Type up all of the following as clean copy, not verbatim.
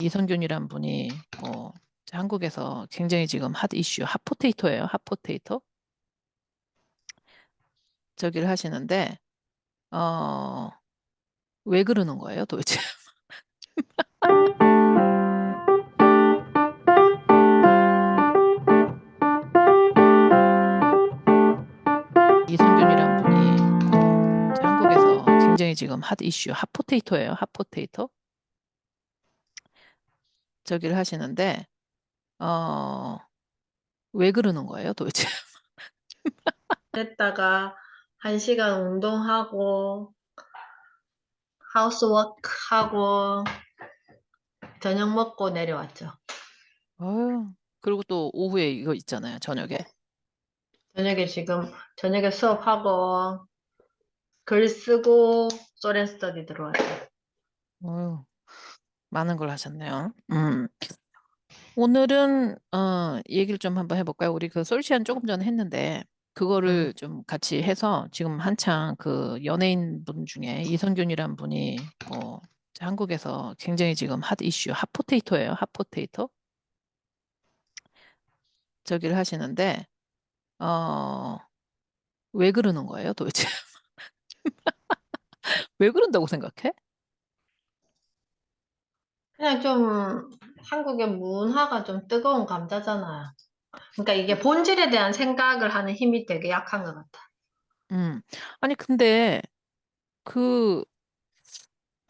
이성균이란 분이 한국에서 굉장히 지금 핫 이슈, 핫포테이토예요. 핫포테이토. 저기를 하시는데 어, 왜 그러는 거예요, 도대체? 이성균이란 분이 한국에서 굉장히 지금 핫 이슈, 핫포테이토예요. 핫포테이토. 저기를 하시는데 왜 그러는 거예요, 도대체? 했다가 1시간 운동하고 하우스워크 하고 저녁 먹고 내려왔죠. 어휴, 그리고 또 오후에 이거 있잖아요, 저녁에. 저녁에 수업하고 글 쓰고 소렌 스터디 들어왔죠. 어휴, 많은 걸 하셨네요. 오늘은 얘기를 좀 한번 해볼까요? 우리 그 솔시안 조금 전에 했는데 음, 그거를 좀 같이 해서 지금 한창 그 연예인 분 중에 이성균이란 분이 한국에서 굉장히 지금 핫 이슈, 핫포테이토예요. 핫포테이토. 저기를 하시는데 어, 왜 그러는 거예요, 도대체? 왜 그런다고 생각해? 그냥 좀 한국의 문화가 좀 뜨거운 감자잖아요. 그러니까 이게 본질에 대한 생각을 하는 힘이 되게 약한 것 같아. 음. 아니 근데 그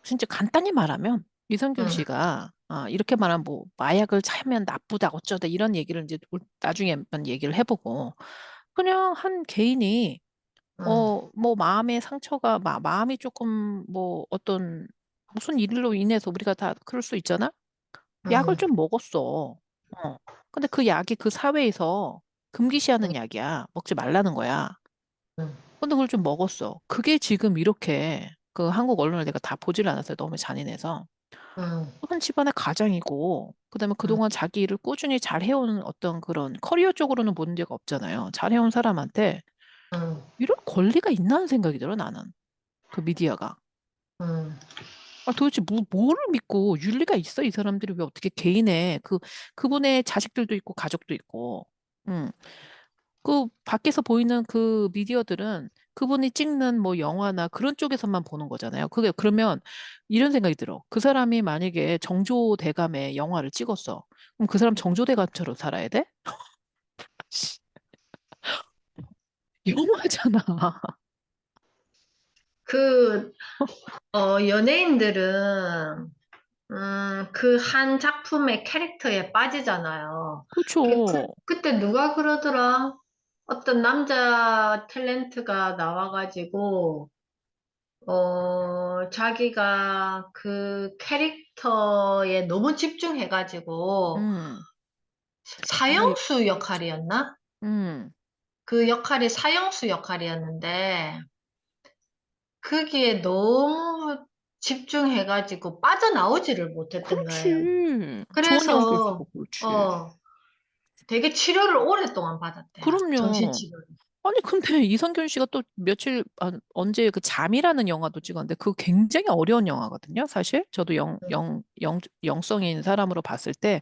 진짜 간단히 말하면 이성균 응, 씨가 이렇게 말하면 뭐 마약을 차면 나쁘다 어쩌다 이런 얘기를 이제 나중에 한번 얘기를 해보고 그냥 한 개인이 응, 뭐 마음의 상처가 마음이 조금 뭐 어떤 무슨 일로 인해서 우리가 다 그럴 수 있잖아. 약을 응, 좀 먹었어. 근데 그 약이 그 사회에서 응, 금기시하는 약이야. 먹지 말라는 거야. 응, 근데 그걸 좀 먹었어. 그게 지금 이렇게 그 한국 언론을 내가 다 보지를 않았어요. 너무 잔인해서. 응, 한 집안의 가장이고, 그다음에 응, 그동안 자기 일을 꾸준히 잘 해온 어떤 그런 커리어 쪽으로는 문제가 없잖아요. 잘 해온 사람한테 응, 이런 권리가 있나 하는 생각이 들어, 나는. 그 미디어가. 응. 도대체 뭐를 믿고 윤리가 있어? 이 사람들이 왜 어떻게 개인의 그분의 자식들도 있고 가족도 있고. 음. 그 밖에서 보이는 그 미디어들은 그분이 찍는 뭐 영화나 그런 쪽에서만 보는 거잖아요. 그게 그러면 이런 생각이 들어. 그 사람이 만약에 정조대감의 영화를 찍었어. 그럼 그 사람 정조대감처럼 살아야 돼? 씨, 영화잖아. 그, 연예인들은 그 한 작품의 캐릭터에 빠지잖아요. 그렇죠. 그때 누가 그러더라? 어떤 남자 탤런트가 나와가지고, 자기가 그 캐릭터에 너무 집중해가지고, 음, 뭐, 사형수 역할이었나? 음, 그 역할이 사형수 역할이었는데, 거기에 너무 집중해가지고 빠져나오지를 못했던 거예요. 그렇지. 좋은 그래서, 연기였어, 그렇지. 어, 되게 치료를 오랫동안 받았대요. 그럼요. 정신치료를. 아니, 근데 이성균 씨가 또 며칠, 언제 그 잠이라는 영화도 찍었는데, 그거 굉장히 어려운 영화거든요, 사실. 저도 응, 영성인 사람으로 봤을 때,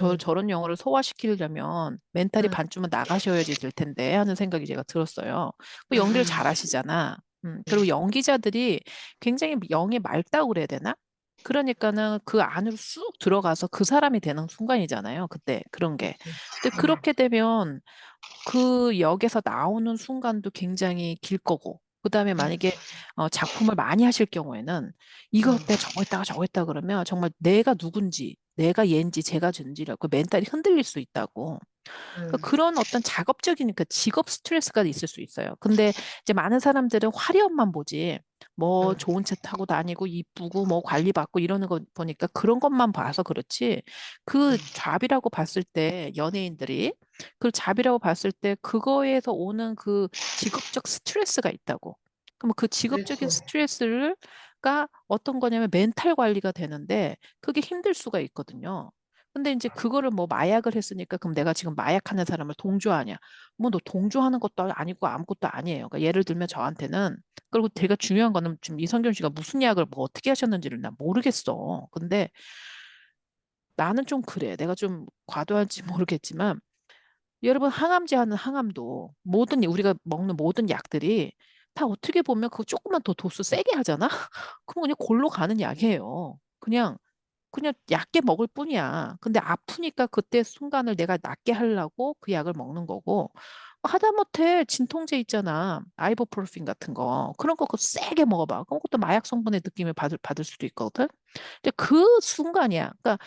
응, 저런 영화를 소화시키려면 멘탈이 응, 반쯤은 나가셔야지 될 텐데, 하는 생각이 제가 들었어요. 그 연기를 응, 잘하시잖아. 응, 그리고 연기자들이 굉장히 영이 맑다고 그래야 되나? 그러니까는 그 안으로 쑥 들어가서 그 사람이 되는 순간이잖아요, 그때, 그런 게. 그치. 근데 그렇게 되면 그 역에서 나오는 순간도 굉장히 길 거고, 그 다음에 만약에 작품을 많이 하실 경우에는 이거 응, 했다 저거 했다가 저거 했다 그러면 정말 내가 누군지, 내가 얘인지 제가 쟤인지라고 그 멘탈이 흔들릴 수 있다고. 그러니까 응, 그런 어떤 작업적인 그 직업 스트레스가 있을 수 있어요. 근데 이제 많은 사람들은 화려함만 보지, 뭐 응, 좋은 차 타고 다니고 이쁘고 뭐 관리받고 이러는 거 보니까 그런 것만 봐서 그렇지. 그 잡이라고 봤을 때 연예인들이 그 잡이라고 봤을 때 그거에서 오는 그 직업적 스트레스가 있다고. 그럼 그 직업적인 그렇지. 스트레스가 어떤 거냐면 멘탈 관리가 되는데 그게 힘들 수가 있거든요. 근데 이제 그거를 뭐 마약을 했으니까 그럼 내가 지금 마약하는 사람을 동조하냐? 뭐 너 동조하는 것도 아니고 아무것도 아니에요. 그러니까 예를 들면 저한테는 그리고 되게 중요한 거는 지금 이성균 씨가 무슨 약을 뭐 어떻게 하셨는지를 난 모르겠어. 근데 나는 좀 그래. 내가 좀 과도한지 모르겠지만 여러분 항암제 하는 항암도 모든 우리가 먹는 모든 약들이 다 어떻게 보면 그거 조금만 더 도수 세게 하잖아? 그럼 그냥 골로 가는 약이에요. 그냥 얕게 먹을 뿐이야. 근데 아프니까 그때 순간을 내가 낫게 하려고 그 약을 먹는 거고 하다못해 진통제 있잖아. 아이보프로핀 같은 거. 그런 거 그거 세게 먹어봐. 그럼 그것도 마약 성분의 느낌을 받을 수도 있거든. 근데 그 순간이야. 그러니까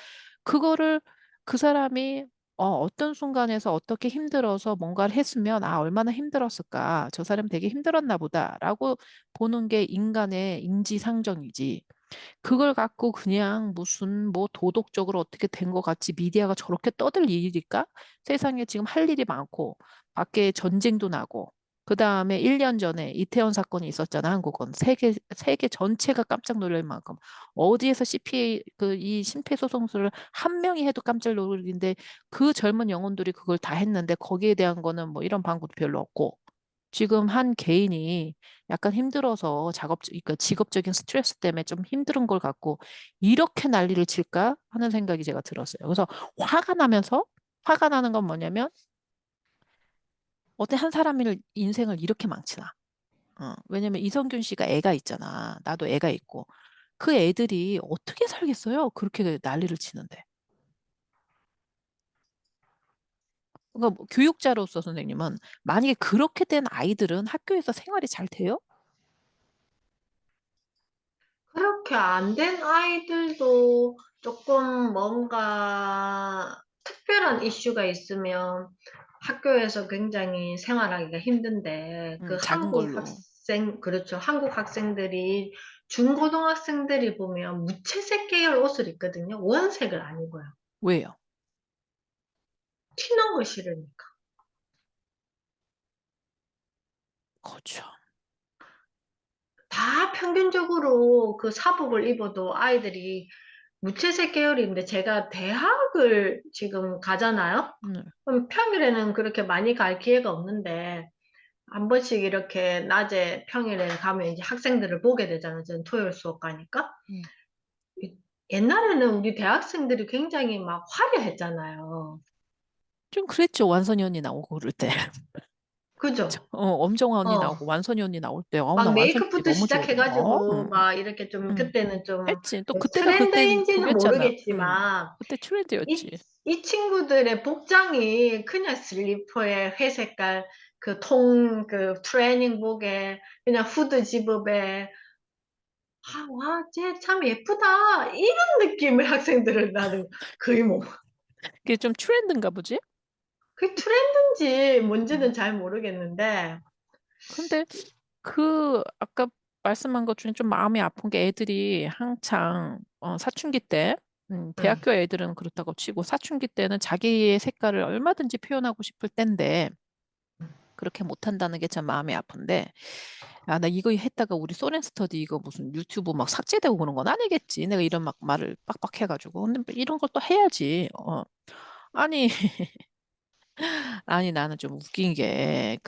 그거를 그 사람이 어떤 순간에서 어떻게 힘들어서 뭔가를 했으면 얼마나 힘들었을까. 저 사람 되게 힘들었나 보다라고 보는 게 인간의 인지상정이지. 그걸 갖고 그냥 무슨 뭐 도덕적으로 어떻게 된 것 같이 미디어가 저렇게 떠들 일일까? 세상에 지금 할 일이 많고 밖에 전쟁도 나고 그 다음에 1년 전에 이태원 사건이 있었잖아, 한국은. 세계 전체가 깜짝 놀랄 만큼. 어디에서 CPA, 이 심폐소생술을 한 명이 해도 깜짝 놀랄 일인데 그 젊은 영혼들이 그걸 다 했는데 거기에 대한 거는 뭐 이런 방법도 별로 없고. 지금 한 개인이 약간 힘들어서 그러니까 직업적인 스트레스 때문에 좀 힘든 걸 갖고 이렇게 난리를 칠까 하는 생각이 제가 들었어요. 그래서 화가 나는 건 뭐냐면 어떤 한 사람의 인생을 이렇게 망치나. 왜냐면 이성균 씨가 애가 있잖아. 나도 애가 있고. 그 애들이 어떻게 살겠어요? 그렇게 난리를 치는데. 그러니까 뭐 교육자로서 선생님은 만약에 그렇게 된 아이들은 학교에서 생활이 잘 돼요? 그렇게 안 된 아이들도 조금 뭔가 특별한 이슈가 있으면 학교에서 굉장히 생활하기가 힘든데, 그 작은 걸로. 그렇죠. 한국 학생들이, 중고등학생들이 보면 무채색 계열 옷을 입거든요. 원색을 안 입어요. 왜요? 튀는 거 싫으니까. 그렇죠. 다 평균적으로 그 사복을 입어도 아이들이 무채색 계열인데, 제가 대학을 지금 가잖아요? 네. 그럼 평일에는 그렇게 많이 갈 기회가 없는데, 한 번씩 이렇게 낮에 평일에 가면 이제 학생들을 보게 되잖아요. 저는 토요일 수업 가니까. 음. 이- 옛날에는 우리 대학생들이 굉장히 막 화려했잖아요. 좀 그랬죠. 완선이 언니 나오고 그럴 때. 그죠? 엄정화 언니 어. 나오고 완선이 언니 나올 때, 나 막 완선이 언니 메이크업부터 너무 좋아했는데. 시작해가지고, 막 이렇게 좀, 음. 그때는 좀, 했지. 또 뭐 그때가 그땐 트렌드인지는 그거였잖아. 모르겠지만, 그때 이, 트렌드였지. 이 친구들의 복장이 그냥 슬리퍼에 회색깔 그 트레이닝복에 그냥 후드 집업에 와, 쟤 참 예쁘다. 이런 느낌의 학생들을 나는 거의 뭐, 그게 좀 트렌드인가 보지? 그게 트렌드인지 음. 뭔지는 잘 모르겠는데, 근데 아까 말씀한 것 중에 좀 마음이 아픈 게 애들이 한창 사춘기 때, 응, 대학교 애들은 그렇다고 치고 사춘기 때는 자기의 색깔을 얼마든지 표현하고 싶을 때인데 그렇게 못한다는 게 참 마음이 아픈데 나 이거 했다가 우리 소렌 스터디 이거 무슨 유튜브 막 삭제되고 그런 건 아니겠지. 내가 이런 막 말을 빡빡 해가지고. 근데 뭐 이런 걸 또 해야지. 아니, 아니, 나는 좀 웃긴 게,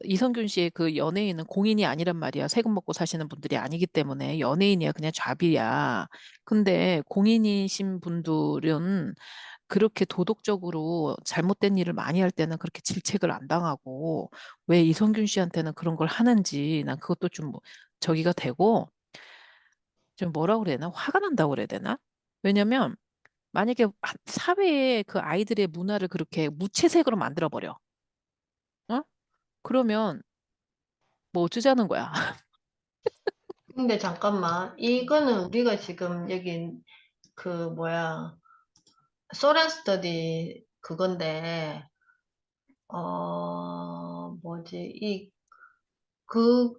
이성균 씨의 그 연예인은 공인이 아니란 말이야. 세금 먹고 사시는 분들이 아니기 때문에 연예인이야. 그냥 잡이야. 근데 공인이신 분들은 그렇게 도덕적으로 잘못된 일을 많이 할 때는 그렇게 질책을 안 당하고 왜 이성균 씨한테는 그런 걸 하는지 난 그것도 좀 저기가 되고 좀 뭐라 그래야 되나? 화가 난다고 그래야 되나? 왜냐면 만약에 사회에 그 아이들의 문화를 그렇게 무채색으로 만들어 버려. 어? 그러면 뭐 어쩌자는 거야. 근데 잠깐만. 이거는 우리가 지금 여기 그 뭐야, 소렌 스터디 그건데, 뭐지, 그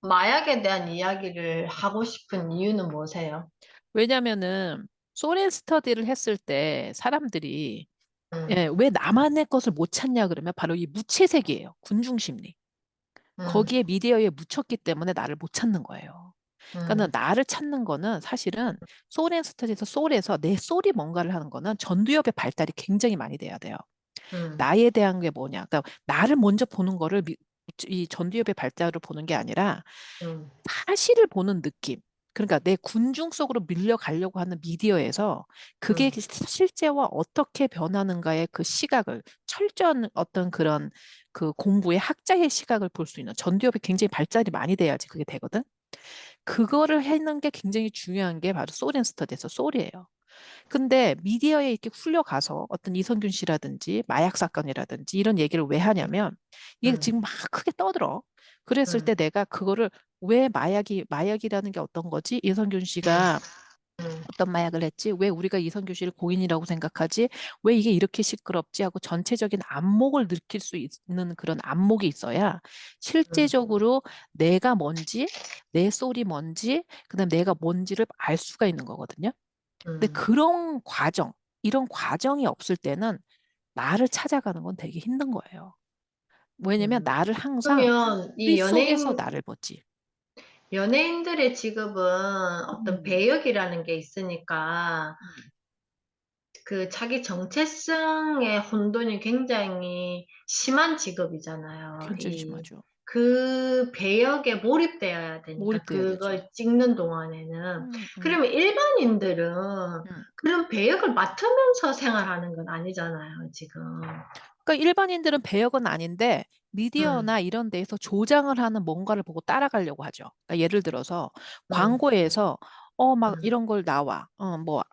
마약에 대한 이야기를 하고 싶은 이유는 뭐세요? 왜냐면은 소렌 스터디를 했을 때 사람들이 응, 왜 나만의 것을 못 찾냐 그러면 바로 이 무채색이에요. 군중심리. 응, 거기에 미디어에 묻혔기 때문에 나를 못 찾는 거예요. 그러니까 응, 나를 찾는 거는 사실은 소렌 스터디에서 소울에서 내 소울이 뭔가를 하는 거는 전두엽의 발달이 굉장히 많이 돼야 돼요. 응, 나에 대한 게 뭐냐. 그러니까 나를 먼저 보는 거를 이 전두엽의 발달을 보는 게 아니라 응, 사실을 보는 느낌. 그러니까 내 군중 속으로 밀려가려고 하는 미디어에서 그게 음, 실제와 어떻게 변하는가의 그 시각을 철저한 어떤 그런 그 공부의 학자의 시각을 볼 수 있는 전두엽이 굉장히 발달이 많이 돼야지 그게 되거든. 그거를 해는 게 굉장히 중요한 게 바로 소렌 스터디에서 소리예요. 근데 미디어에 이렇게 풀려가서 어떤 이성균 씨라든지 마약 사건이라든지 이런 얘기를 왜 하냐면 이게 음, 지금 막 크게 떠들어. 그랬을 때 음, 내가 그거를 왜 마약이라는 게 어떤 거지? 이성균 음, 씨가 음, 어떤 마약을 했지? 왜 우리가 이성균 씨를 고인이라고 생각하지? 왜 이게 이렇게 시끄럽지? 하고 전체적인 안목을 느낄 수 있는 그런 안목이 있어야 음, 실제적으로 내가 뭔지, 내 소리 뭔지, 그다음 내가 뭔지를 알 수가 있는 거거든요. 근데 음, 그런 과정, 이런 과정이 없을 때는 나를 찾아가는 건 되게 힘든 거예요. 왜냐면 음. 나를 항상 그러면 소리 이 속에서 나를 보지. 연예인들의 직업은 어떤 음, 배역이라는 게 있으니까 음, 그 자기 정체성의 혼돈이 굉장히 심한 직업이잖아요. 굉장히 심하죠. 그 배역에 몰입되어야 되니까 몰입돼야 되죠. 그걸 찍는 동안에는. 음, 음, 그러면 일반인들은 음. 그런 배역을 맡으면서 생활하는 건 아니잖아요, 지금. 그러니까 일반인들은 배역은 아닌데 음, 미디어나 이런 데에서 조장을 하는 뭔가를 보고 따라가려고 하죠. 그러니까 예를 들어서 음, 광고에서 막 음, 이런 걸 나와. 뭐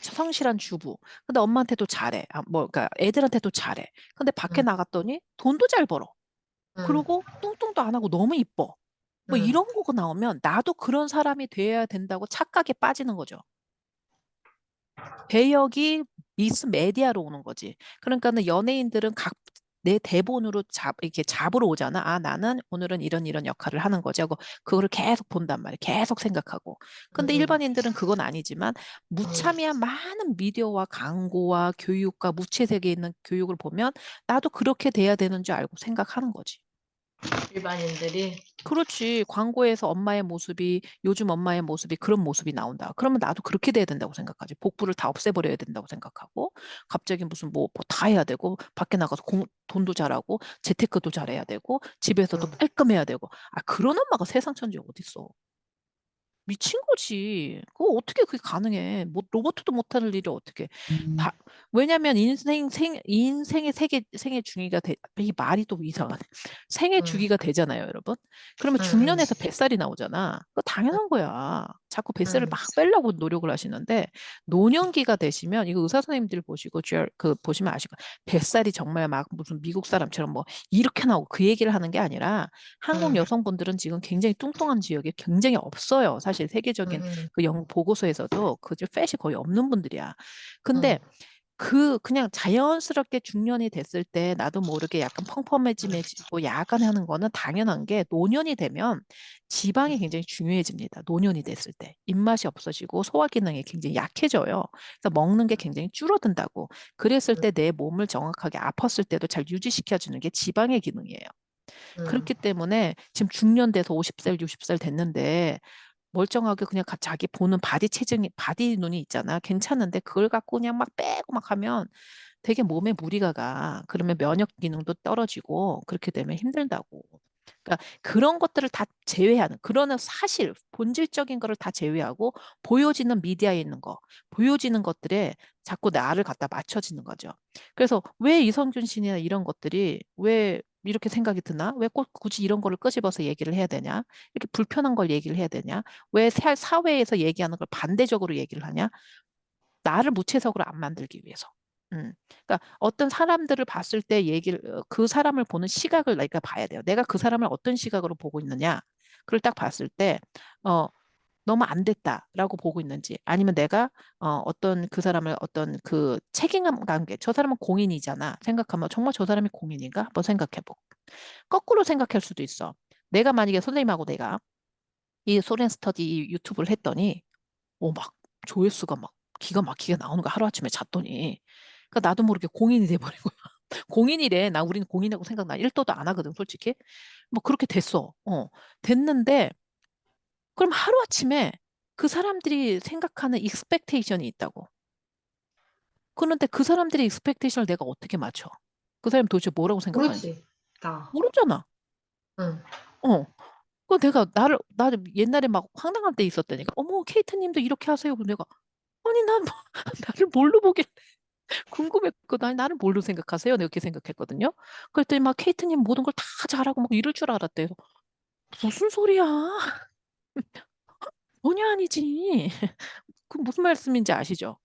성실한 주부. 근데 엄마한테도 잘해. 그러니까 애들한테도 잘해. 근데 밖에 음, 나갔더니 돈도 잘 벌어. 음, 그리고 뚱뚱도 안 하고 너무 이뻐. 뭐 음, 이런 거가 나오면 나도 그런 사람이 돼야 된다고 착각에 빠지는 거죠. 배역이 미스 메디아로 오는 거지. 그러니까는 연예인들은 내 대본으로 이렇게 잡으러 오잖아. 아, 나는 오늘은 이런 역할을 하는 거지 하고 그거를 계속 본단 말이야. 계속 생각하고. 근데 음, 일반인들은 그건 아니지만 무참히한 많은 미디어와 광고와 교육과 무채색에 있는 교육을 보면 나도 그렇게 돼야 되는 줄 알고 생각하는 거지. 일반인들이. 그렇지. 광고에서 엄마의 모습이, 요즘 엄마의 모습이 그런 모습이 나온다. 그러면 나도 그렇게 돼야 된다고 생각하지. 복부를 다 없애버려야 된다고 생각하고, 갑자기 무슨 뭐 다 해야 되고, 밖에 나가서 돈도 잘하고, 재테크도 잘해야 되고, 집에서도 음, 깔끔해야 되고. 아, 그런 엄마가 세상 천지에 어딨어. 미친 거지. 그거 어떻게 그게 가능해? 뭐 로봇도 못하는 일이 어떻게? 다 왜냐면 인생의 생애 중위가 이 말이 또 이상하네. 생애 음, 주기가 되잖아요, 여러분. 그러면 음, 중년에서 뱃살이 나오잖아. 그거 당연한 거야. 자꾸 뱃살을 음, 막 빼려고 노력을 하시는데 노년기가 되시면 이거 의사 선생님들 보시고 그 보시면 아시고 뱃살이 정말 막 무슨 미국 사람처럼 뭐 이렇게 나오고 그 얘기를 하는 게 아니라 한국 음, 여성분들은 지금 굉장히 뚱뚱한 지역이 굉장히 없어요. 사실 세계적인 음, 그 영국 보고서에서도 그 팻이 거의 없는 분들이야. 근데 음, 그냥 자연스럽게 중년이 됐을 때 나도 모르게 약간 펑펑해지고 약간 하는 거는 당연한 게 노년이 되면 지방이 굉장히 중요해집니다. 노년이 됐을 때. 입맛이 없어지고 소화 기능이 굉장히 약해져요. 그래서 먹는 게 굉장히 줄어든다고. 그랬을 때 내 몸을 정확하게 아팠을 때도 잘 유지시켜주는 게 지방의 기능이에요. 음, 그렇기 때문에 지금 중년 돼서 50살, 60살 됐는데 멀쩡하게 그냥 자기 보는 바디 눈이 있잖아. 괜찮은데 그걸 갖고 그냥 막 빼고 막 하면 되게 몸에 무리가 가. 그러면 면역 기능도 떨어지고 그렇게 되면 힘들다고. 그러니까 그런 것들을 다 제외하는, 그러나 사실, 본질적인 거를 다 제외하고 보여지는 미디어에 있는 거, 보여지는 것들에 자꾸 나를 갖다 맞춰지는 거죠. 그래서 왜 이성균 씨나 이런 것들이 왜 이렇게 생각이 드나? 왜 꼭 굳이 이런 거를 끄집어서 얘기를 해야 되냐? 이렇게 불편한 걸 얘기를 해야 되냐? 왜 사회에서 얘기하는 걸 반대적으로 얘기를 하냐? 나를 무채석으로 안 만들기 위해서. 그러니까 어떤 사람들을 봤을 때 그 사람을 보는 시각을 내가 봐야 돼요. 내가 그 사람을 어떤 시각으로 보고 있느냐? 그걸 딱 봤을 때, 어, 너무 안 됐다라고 보고 있는지, 아니면 내가 어떤 그 사람을 어떤 그 책임감 관계, 저 사람은 공인이잖아. 생각하면 정말 저 사람이 공인인가? 한번 생각해보고. 거꾸로 생각할 수도 있어. 내가 만약에 선생님하고 내가 이 소렌 스터디 유튜브를 했더니 막 조회수가 막 기가 막히게 나오는 거 하루아침에 잤더니 그러니까 나도 모르게 공인이 돼버린 거야. 공인이래. 우리는 공인이라고 생각 나 1도도 안 하거든, 솔직히. 뭐 그렇게 됐어. 됐는데 그럼 하루아침에 그 사람들이 생각하는 익스펙테이션이 있다고. 그런데 그 사람들의 익스펙테이션을 내가 어떻게 맞춰? 그 사람이 도대체 뭐라고 생각하는지 모르지, 다. 모르잖아. 응, 어. 그 내가 나를 옛날에 막 황당할 때 있었다니까. 어머, 케이트님도 이렇게 하세요. 그래서 내가, 아니, 난 뭐- 나를 뭘로 보길 궁금했거든. 아니, 나를 뭘로 생각하세요? 내가 그렇게 생각했거든요. 그랬더니 막 케이트님 모든 걸 다 잘하고 막 이럴 줄 알았대요. 무슨 소리야? 전혀 아니지. 그 무슨 말씀인지 아시죠?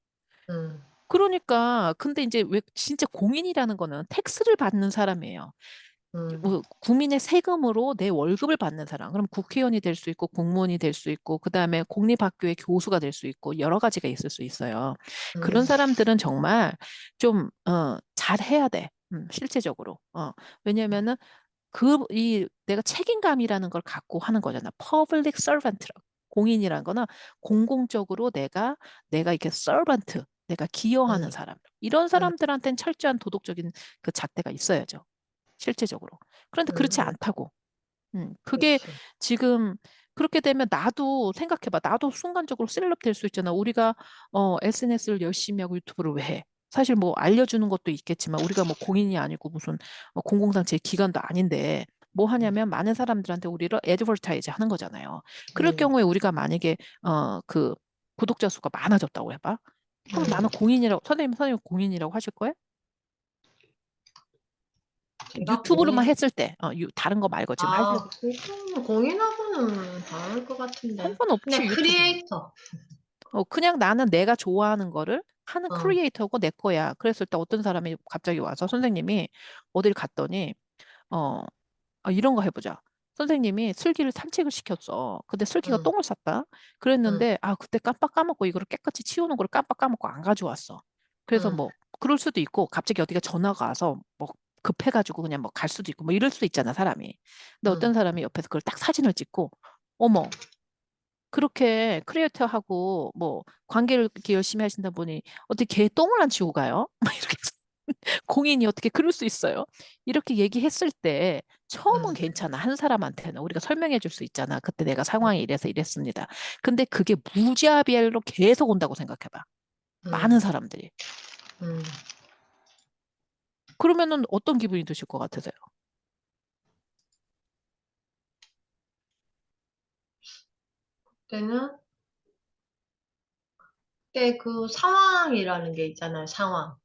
음, 그러니까 근데 이제 왜 진짜 공인이라는 거는 텍스를 받는 사람이에요. 음, 뭐 국민의 세금으로 내 월급을 받는 사람. 그럼 국회의원이 될 수 있고 공무원이 될 수 있고 그다음에 공립학교의 교수가 될 수 있고 여러 가지가 있을 수 있어요. 음, 그런 사람들은 정말 좀 잘해야 돼. 실제적으로. 왜냐면은 내가 책임감이라는 걸 갖고 하는 거잖아. public servant라고. 공인이라는 거는 공공적으로 내가 이렇게 servant, 내가 기여하는 음, 사람. 이런 음, 사람들한테는 철저한 도덕적인 그 잣대가 있어야죠. 실제적으로. 그런데 그렇지 음. 않다고. 그게 그렇지. 지금 그렇게 되면 나도 생각해봐. 나도 순간적으로 셀럽 될 수 있잖아. 우리가 SNS를 열심히 하고 유튜브를 왜 해? 사실 뭐 알려주는 것도 있겠지만 우리가 뭐 공인이 아니고 무슨 공공단체 기관도 아닌데 뭐 하냐면 많은 사람들한테 우리를 애드버타이즈 하는 거잖아요. 그럴 음, 경우에 우리가 만약에 그 구독자 수가 많아졌다고 해봐. 그럼 나는 음. 공인이라고 선생님 공인이라고 하실 거예요? 제가 유튜브로만 공인, 했을 때 다른 거 말고 지금 하실 그거는 공인하고는 다를 것 같은데. 상관없지 그냥 유튜브는. 크리에이터. 그냥 나는 내가 좋아하는 거를 하는 어, 크리에이터고 내 거야. 그랬을 때 어떤 사람이 갑자기 와서 선생님이 어딜 갔더니 어, 이런 거 해보자. 선생님이 슬기를 산책을 시켰어. 근데 슬기가 응, 똥을 쌌다. 응, 그랬는데 그때 깜빡 까먹고 이거를 깨끗이 치우는 걸 깜빡 까먹고 안 가져왔어. 그래서 응, 뭐 그럴 수도 있고 갑자기 어디가 전화가 와서 뭐 급해가지고 그냥 뭐 갈 수도 있고 뭐 이럴 수도 있잖아 사람이. 근데 응, 어떤 사람이 옆에서 그걸 딱 사진을 찍고 어머 그렇게 크리에이터하고 뭐 관계를 이렇게 열심히 하신다 보니 어떻게 개 똥을 안 치우고 가요? 막 이렇게 해서 공인이 어떻게 그럴 수 있어요? 이렇게 얘기했을 때 처음은 응, 괜찮아. 한 사람한테는 우리가 설명해 줄 수 있잖아. 그때 내가 상황이 이래서 이랬습니다. 근데 그게 무자비엘로 계속 온다고 생각해봐. 많은 응, 사람들이. 응. 그러면은 어떤 기분이 드실 것 같으세요? 그때는, 그때 그 상황이라는 게 있잖아요, 상황.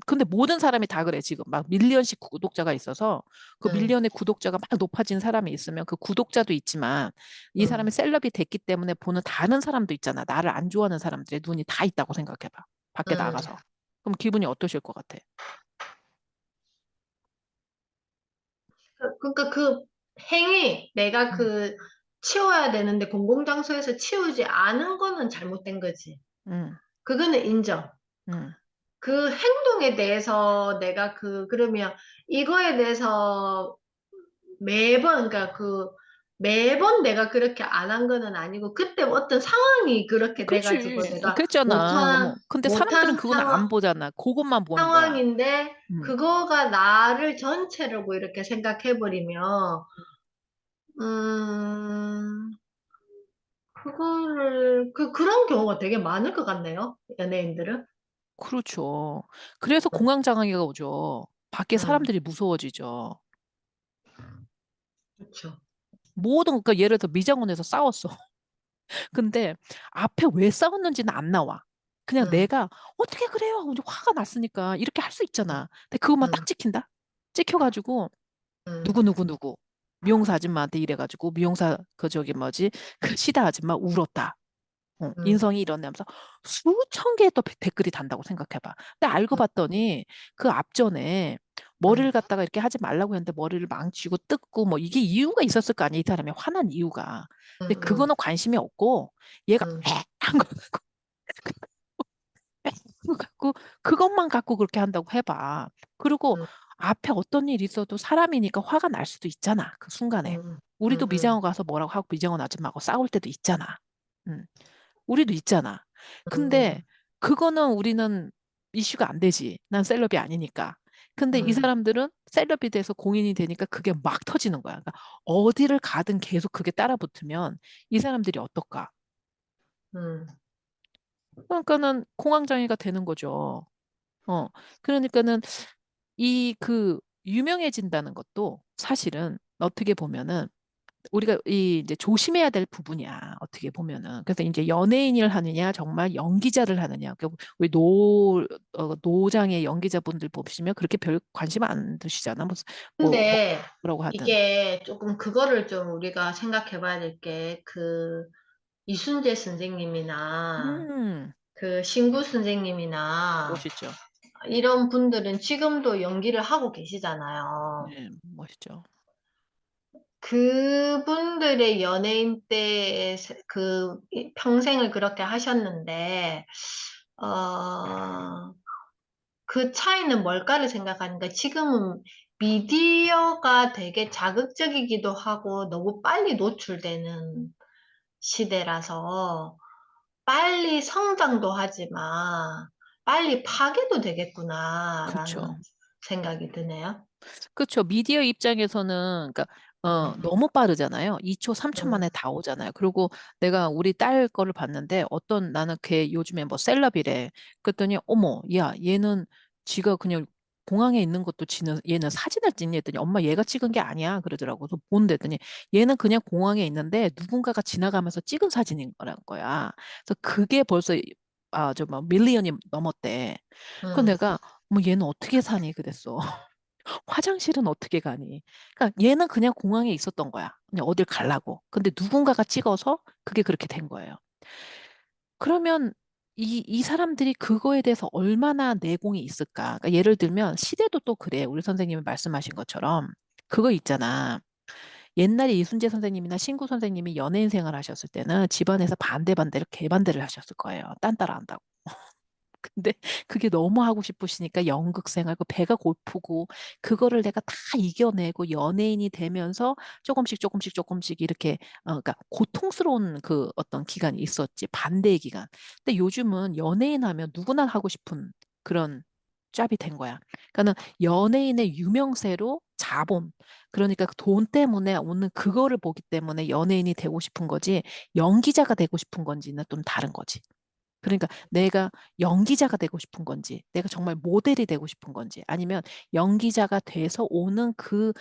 근데 모든 사람이 다 그래, 지금. 막 밀리언씩 구독자가 있어서 그 응, 밀리언의 구독자가 막 높아진 사람이 있으면 그 구독자도 있지만 이 응, 사람이 셀럽이 됐기 때문에 보는 다른 사람도 있잖아. 나를 안 좋아하는 사람들의 눈이 다 있다고 생각해봐. 밖에 응. 나가서. 그럼 기분이 어떠실 것 같아? 그러니까 그 행위, 내가 음, 치워야 되는데 공공장소에서 치우지 않은 거는 잘못된 거지. 음, 그거는 인정. 음. 그 행동에 대해서 내가 그러면 이거에 대해서 매번, 그러니까 매번 내가 그렇게 안 한 거는 아니고, 그때 어떤 상황이 그렇게 돼가지고 그렇지. 내가 그랬잖아. 뭐. 근데 사람들은 못한 그거는 안 보잖아. 그것만 보는 거야. 상황인데, 음. 그거가 나를 전체라고 이렇게 생각해버리면, 음, 그런 경우가 되게 많을 것 같네요. 연예인들은. 그렇죠. 그래서 응, 공황장애가 오죠. 밖에 응, 사람들이 무서워지죠. 그렇죠. 그러니까 예를 들어 미장원에서 싸웠어. 근데 앞에 왜 싸웠는지는 안 나와. 그냥 응, 내가 어떻게 그래요? 이제 화가 났으니까 이렇게 할 수 응, 있잖아. 근데 그것만 응, 딱 찍힌다? 찍혀가지고 응, 누구 미용사 아줌마한테 이래가지고 미용사 그 저기 뭐지 그 시다 아줌마 울었다. 응, 인성이 이러냐면서 수천 개의 또 댓글이 단다고 생각해봐. 근데 알고 응, 봤더니 그 앞전에 응, 머리를 갖다가 이렇게 하지 말라고 했는데 머리를 망치고 뜯고 뭐 이게 이유가 있었을 거 아니야. 이 사람이 화난 이유가. 근데 응, 그거는 관심이 없고 얘가 응, 한 거 그거 갖고 그것만 갖고 그렇게 한다고 해봐. 그리고 응, 앞에 어떤 일이 있어도 사람이니까 화가 날 수도 있잖아. 그 순간에. 응, 우리도 응, 응, 미장원 가서 뭐라고 하고 미장원 아줌마하고 싸울 때도 있잖아. 음. 우리도 있잖아. 근데 응, 그거는 우리는 이슈가 안 되지. 난 셀럽이 아니니까. 근데 이 응, 사람들은 셀럽이 돼서 공인이 되니까 그게 막 터지는 거야. 그러니까 어디를 가든 계속 그게 따라 붙으면 이 사람들이 어떨까? 응, 그러니까는 공황장애가 되는 거죠. 어, 그러니까는 이 유명해진다는 것도 사실은 어떻게 보면은 우리가 이제 조심해야 될 부분이야. 어떻게 보면은. 그래서 이제 연예인을 하느냐, 정말 연기자를 하느냐. 우리 노장의 연기자분들 보시면 그렇게 별 관심 안 두시잖아. 무슨, 근데 뭐라고 하든. 이게 조금 그거를 좀 우리가 생각해 봐야 될 게, 그, 이순재 선생님이나, 음, 그, 신구 선생님이나, 멋있죠. 이런 분들은 지금도 연기를 하고 계시잖아요. 네, 멋있죠. 그분들의 연예인 때의 그 평생을 그렇게 하셨는데, 어, 그 차이는 뭘까를 생각하니까 지금은 미디어가 되게 자극적이기도 하고 너무 빨리 노출되는 시대라서 빨리 성장도 하지만 빨리 파괴도 되겠구나라는 그쵸. 생각이 드네요. 그쵸. 미디어 입장에서는, 그러니까, 음, 너무 빠르잖아요. 2초, 3초 음, 만에 다 오잖아요. 그리고 내가 우리 딸 거를 봤는데, 나는 걔 요즘에 뭐 셀럽이래. 그랬더니, 어머, 야, 얘는 지가 그냥 공항에 있는 것도 얘는 사진을 찍니 했더니, 엄마 얘가 찍은 게 아니야. 그러더라고. 그래서 뭔데 했더니, 얘는 그냥 공항에 있는데 누군가가 지나가면서 찍은 사진인 거란 거야. 그래서 그게 벌써, 뭐, 밀리언이 넘었대. 그 음. 내가, 뭐, 얘는 어떻게 사니? 그랬어. 화장실은 어떻게 가니? 그러니까 얘는 그냥 공항에 있었던 거야. 그냥 어딜 가려고. 근데 누군가가 찍어서 그게 그렇게 된 거예요. 그러면 이 사람들이 그거에 대해서 얼마나 내공이 있을까? 그러니까 예를 들면 시대도 또 그래. 우리 선생님이 말씀하신 것처럼 그거 있잖아. 옛날에 이순재 선생님이나 신구 선생님이 연예인 생활 하셨을 때는 집안에서 반대를 개반대를 하셨을 거예요. 딴 따라 한다고. 근데 그게 너무 하고 싶으시니까 연극 생활, 그 배가 고프고, 그거를 내가 다 이겨내고 연예인이 되면서 조금씩 이렇게, 그러니까 고통스러운 그 어떤 기간이 있었지, 반대의 기간. 근데 요즘은 연예인 하면 누구나 하고 싶은 그런 짭이 된 거야. 그러니까는 연예인의 유명세로 자본, 그러니까 그 돈 때문에 오는 그거를 보기 때문에 연예인이 되고 싶은 거지, 연기자가 되고 싶은 건지는 좀 다른 거지. 그러니까 내가 연기자가 되고 싶은 건지, 내가 정말 모델이 되고 싶은 건지, 아니면 연기자가 돼서 오는 그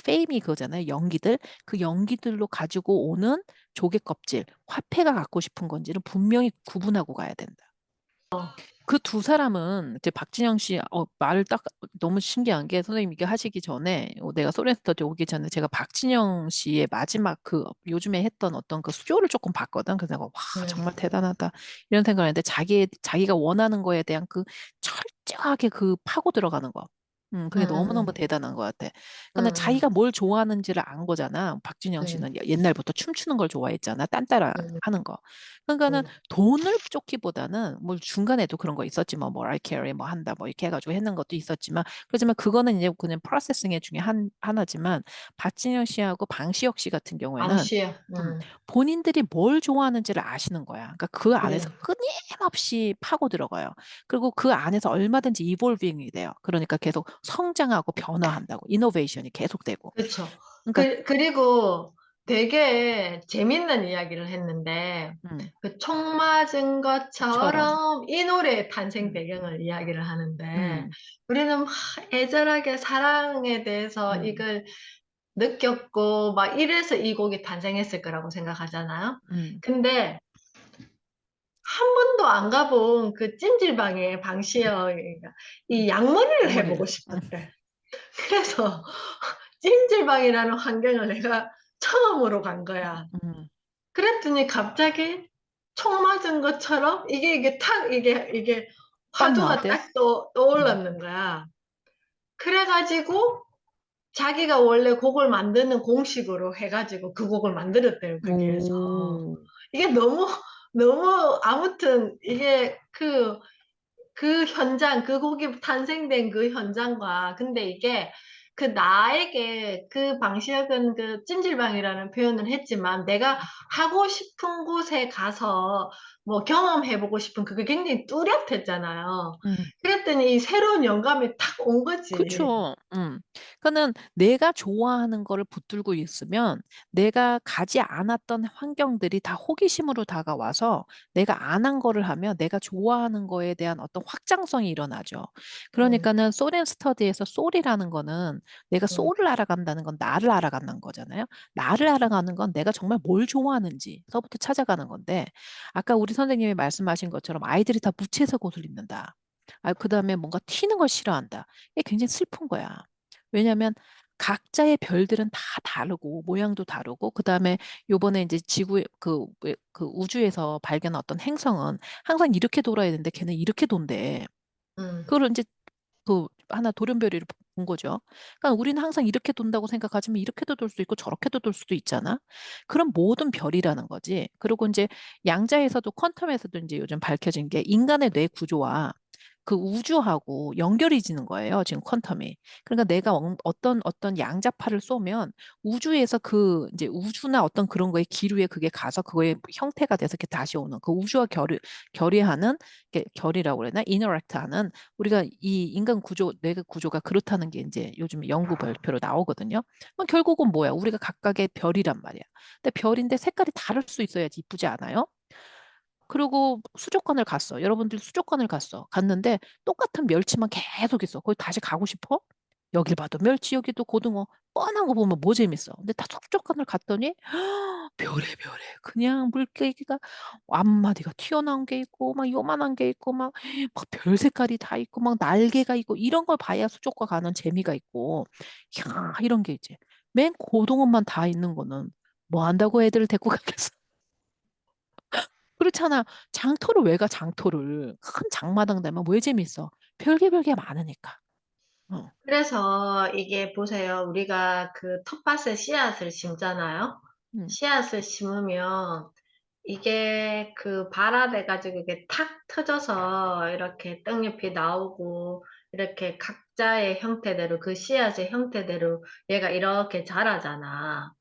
페임이 그거잖아요. 연기들. 그 연기들로 가지고 오는 조개 껍질, 화폐가 갖고 싶은 건지는 분명히 구분하고 가야 된다. 그 두 사람은 이제 박진영 씨 말을 딱 너무 신기한 게 선생님 이게 하시기 전에 내가 소렌 스터디 오기 전에 제가 박진영 씨의 마지막 그 요즘에 했던 어떤 그 수조를 조금 봤거든. 그래서 내가 와 정말 대단하다 이런 생각을 했는데 자기가 원하는 거에 대한 그 철저하게 그 파고 들어가는 거. 그게 너무너무 음, 대단한 것 같아. 그러니까 음, 자기가 뭘 좋아하는지를 안 거잖아. 박진영 음, 씨는 옛날부터 춤추는 걸 좋아했잖아. 딴따라 음, 하는 거. 그러니까는 음, 돈을 쫓기보다는 뭐 중간에도 그런 거 있었지 뭐 머라이 캐리 뭐 한다 뭐 이렇게 해가지고 했는 것도 있었지만 그렇지만 그거는 이제 그냥 프로세싱의 중에 하나지만 박진영 씨하고 방시혁 씨 같은 경우에는 방시야. 음, 본인들이 뭘 좋아하는지를 아시는 거야. 그러니까 그 안에서 음, 끊임없이 파고 들어가요. 그리고 그 안에서 얼마든지 이볼빙이 돼요. 그러니까 계속 성장하고 변화한다고 이노베이션이 계속되고. 그렇죠. 그러니까 그리고 되게 재밌는 이야기를 했는데, 음, 그 총 맞은 처럼 것처럼 이 노래의 탄생 음, 배경을 이야기를 하는데, 음, 우리는 막 애절하게 사랑에 대해서 음, 이걸 느꼈고, 막 이래서 이 곡이 탄생했을 거라고 생각하잖아요. 음, 근데 한 번도 안 가본 그 찜질방에 방시혁이가 이 양머리를 양머리를 해보고 싶었대. 그래서 찜질방이라는 환경을 내가 처음으로 간 거야. 음, 그랬더니 갑자기 총 맞은 것처럼 이게 빡 화두가 나왔대요. 딱 음. 떠올랐는 거야. 그래가지고 자기가 원래 곡을 만드는 공식으로 해가지고 그 곡을 만들었대요, 거기에서. 오, 이게 너무, 아무튼 이게 그 현장, 그 곡이 탄생된 그 현장과, 근데 이게 그 나에게 그 방시혁은 그 찜질방이라는 표현을 했지만 내가 하고 싶은 곳에 가서 뭐 경험해보고 싶은 그게 굉장히 뚜렷했잖아요. 음. 그랬더니 이 새로운 영감이 탁 온 거지. 그쵸. 그러니까는 내가 좋아하는 거를 붙들고 있으면 내가 가지 않았던 환경들이 다 호기심으로 다가와서 내가 안 한 거를 하면 내가 좋아하는 거에 대한 어떤 확장성이 일어나죠. 음, 그러니까는 소렌 스터디에서 소울이라는 거는 내가 음, 소울을 알아간다는 건 나를 알아간다는 거잖아요. 나를 알아가는 건 내가 정말 뭘 좋아하는지서부터 찾아가는 건데 아까 우리 선생님이 말씀하신 것처럼 아이들이 다 무채색 옷을 입는다. 아, 그다음에 뭔가 튀는 걸 싫어한다. 이게 굉장히 슬픈 거야. 왜냐하면 각자의 별들은 다 다르고 모양도 다르고 그다음에 요번에 이제 지구의 그 우주에서 발견한 어떤 행성은 항상 이렇게 돌아야 되는데 걔는 이렇게 돈대. 음. 그걸 이제 그 하나 돌연변이를 본 거죠. 그러니까 우리는 항상 이렇게 돈다고 생각하지만 이렇게도 돌 수 있고 저렇게도 돌 수도 있잖아. 그런 모든 별이라는 거지. 그리고 이제 양자에서도 퀀텀에서도 이제 요즘 밝혀진 게 인간의 뇌 구조와 그 우주하고 연결이 지는 거예요. 지금 퀀텀이. 그러니까 내가 어떤 양자파를 쏘면 우주에서 그 이제 우주나 어떤 그런 거에 기류에 그게 가서 그거의 형태가 돼서 이렇게 다시 오는 그 우주와 결의하는 결이라고 그러나 인터랙트하는 우리가 이 인간 구조, 뇌 구조가 그렇다는 게 이제 요즘 연구 발표로 나오거든요. 그럼 결국은 뭐야? 우리가 각각의 별이란 말이야. 근데 별인데 색깔이 다를 수 있어야지 이쁘지 않아요? 그리고 수족관을 갔어. 여러분들 수족관을 갔어. 갔는데 똑같은 멸치만 계속 있어. 거기 다시 가고 싶어? 여길 봐도 멸치, 여기도 고등어. 뻔한 거 보면 뭐 재밌어. 근데 다 수족관을 갔더니 별의별에 그냥 물개가 앞마디가 튀어나온 게 있고 막 요만한 게 있고 막 별 색깔이 다 있고 막 날개가 있고 이런 걸 봐야 수족관 가는 재미가 있고 야 이런 게 이제 맨 고등어만 다 있는 거는 뭐 한다고 애들을 데리고 가겠어. 그렇잖아. 장터를 왜 가, 장터를. 큰 장마당 되면 왜 재밌어? 별게 많으니까. 어, 그래서 이게 보세요. 우리가 그 텃밭에 씨앗을 심잖아요. 음, 씨앗을 심으면 이게 그 발화돼가지고 이게 탁 터져서 이렇게 떡잎이 나오고 이렇게 각자의 형태대로 그 씨앗의 형태대로 얘가 이렇게 자라잖아.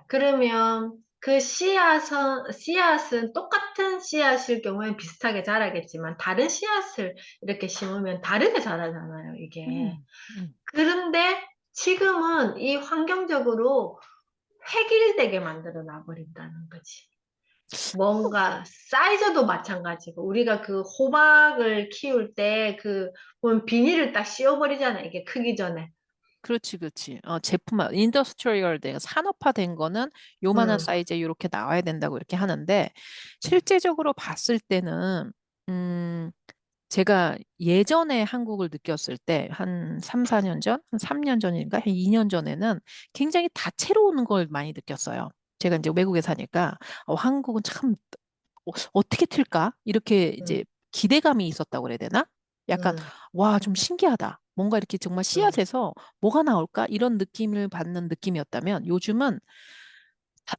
그러면 그 씨앗은 똑같은 씨앗일 경우에 비슷하게 자라겠지만 다른 씨앗을 이렇게 심으면 다르게 자라잖아요, 이게. 음, 음. 그런데 지금은 이 환경적으로 획일되게 만들어 놔버린다는 거지. 뭔가 사이즈도 마찬가지고 우리가 그 호박을 키울 때 그 보면 비닐을 딱 씌워버리잖아, 이게 크기 전에. 그렇지, 그렇지. 인더스트리얼 된, 산업화된 거는 요만한 음, 사이즈에 이렇게 나와야 된다고 이렇게 하는데, 실제적으로 봤을 때는, 음, 제가 예전에 한국을 느꼈을 때, 한 3, 4년 전? 한 3년 전인가? 한 2년 전에는 굉장히 다채로운 걸 많이 느꼈어요. 제가 이제 외국에 사니까, 한국은 참 어떻게 틀까? 이렇게 음, 이제 기대감이 있었다고 그래야 되나? 약간, 음, 와, 좀 신기하다. 뭔가 이렇게 정말 음, 씨앗에서 뭐가 나올까? 이런 느낌을 받는 느낌이었다면 요즘은 다-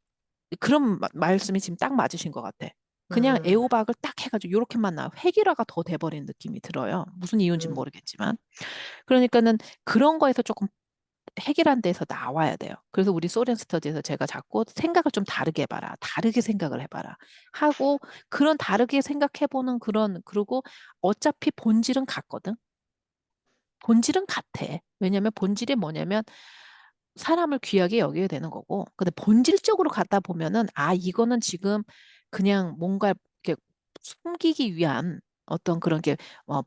그런 말씀이 지금 딱 맞으신 것 같아. 그냥 음, 애호박을 딱 해가지고 요렇게만 나와. 획일화가 더 돼버린 느낌이 들어요. 무슨 이유인지는 음. 모르겠지만. 그러니까는 그런 거에서 조금 해결한 데서 나와야 돼요. 그래서 우리 소렌 스터디에서 제가 자꾸 생각을 좀 다르게 해봐라. 다르게 생각을 해봐라. 하고 그런 다르게 생각해보는 그리고 어차피 본질은 같거든. 본질은 같아. 왜냐면 본질이 뭐냐면 사람을 귀하게 여겨야 되는 거고. 근데 본질적으로 갖다 보면은 아, 이거는 지금 그냥 뭔가 이렇게 숨기기 위한 어떤 그런 게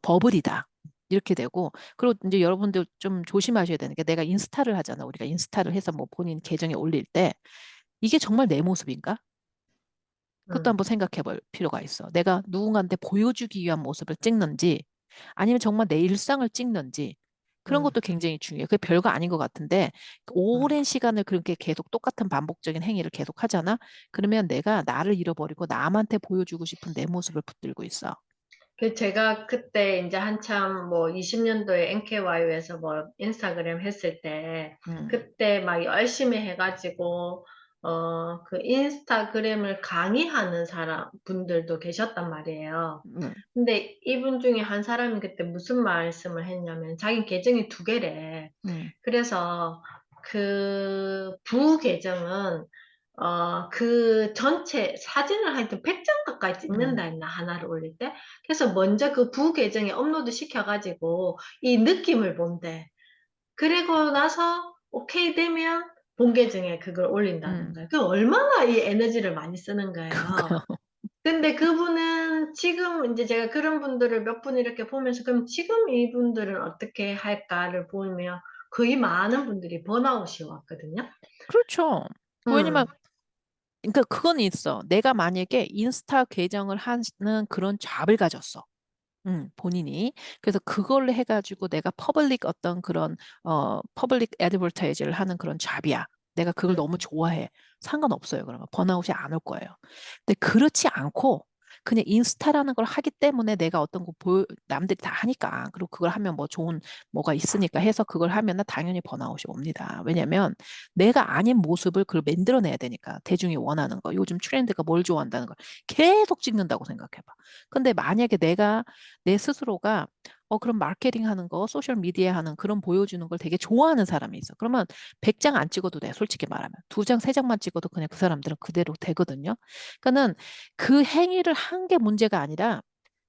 버블이다. 이렇게 되고 그리고 이제 여러분들 좀 조심하셔야 되는 게 내가 인스타를 하잖아. 우리가 인스타를 해서 뭐 본인 계정에 올릴 때 이게 정말 내 모습인가? 그것도 음. 한번 생각해 볼 필요가 있어. 내가 누군가한테 보여주기 위한 모습을 찍는지 아니면 정말 내 일상을 찍는지 그런 음, 것도 굉장히 중요해. 그게 별거 아닌 것 같은데 음. 오랜 시간을 그렇게 계속 똑같은 반복적인 행위를 계속 하잖아. 그러면 내가 나를 잃어버리고 남한테 보여주고 싶은 내 모습을 붙들고 있어. 그 제가 그때 이제 한참 뭐 20년도에 NKYU에서 뭐 인스타그램 했을 때 음, 그때 막 열심히 해가지고 그 인스타그램을 강의하는 사람 분들도 계셨단 말이에요. 음, 근데 이분 중에 한 사람이 그때 무슨 말씀을 했냐면 자기 계정이 두 개래. 음, 그래서 그 부 계정은 그 전체 사진을 하여튼 100장 가까이 찍는다 음, 했나, 하나를 올릴 때. 그래서 먼저 그 부계정에 업로드 시켜가지고 이 느낌을 본대. 그리고 나서 오케이 되면 본 계정에 그걸 올린다는 음. 거예요. 그 얼마나 이 에너지를 많이 쓰는 거예요. 근데 그분은 지금 이제 제가 그런 분들을 몇 분 이렇게 보면서 그럼 지금 이분들은 어떻게 할까를 보면 거의 많은 분들이 번아웃이 왔거든요. 그렇죠. 왜냐면, 음, 그러니까 그건 있어. 내가 만약에 인스타 계정을 하는 그런 잡을 가졌어. 본인이. 그래서 그걸로 해가지고 내가 퍼블릭 어떤 그런, 퍼블릭 애드버타이즈를 하는 그런 잡이야. 내가 그걸 음, 너무 좋아해. 상관없어요. 그러면 번아웃이 안 올 거예요. 근데 그렇지 않고 그냥 인스타라는 걸 하기 때문에 내가 어떤 거 남들이 다 하니까. 그리고 그걸 하면 뭐 좋은 뭐가 있으니까 해서 그걸 하면은 당연히 번아웃이 옵니다. 왜냐면 내가 아닌 모습을 그걸 만들어내야 되니까. 대중이 원하는 거. 요즘 트렌드가 뭘 좋아한다는 걸 계속 찍는다고 생각해봐. 근데 만약에 내가 내 스스로가 그럼 마케팅 하는 거, 소셜 미디어 하는 그런 보여주는 걸 되게 좋아하는 사람이 있어. 그러면 100장 안 찍어도 돼. 솔직히 말하면. 2장, 3장만 찍어도 그냥 그 사람들은 그대로 되거든요. 그러니까는 그 행위를 한 게 문제가 아니라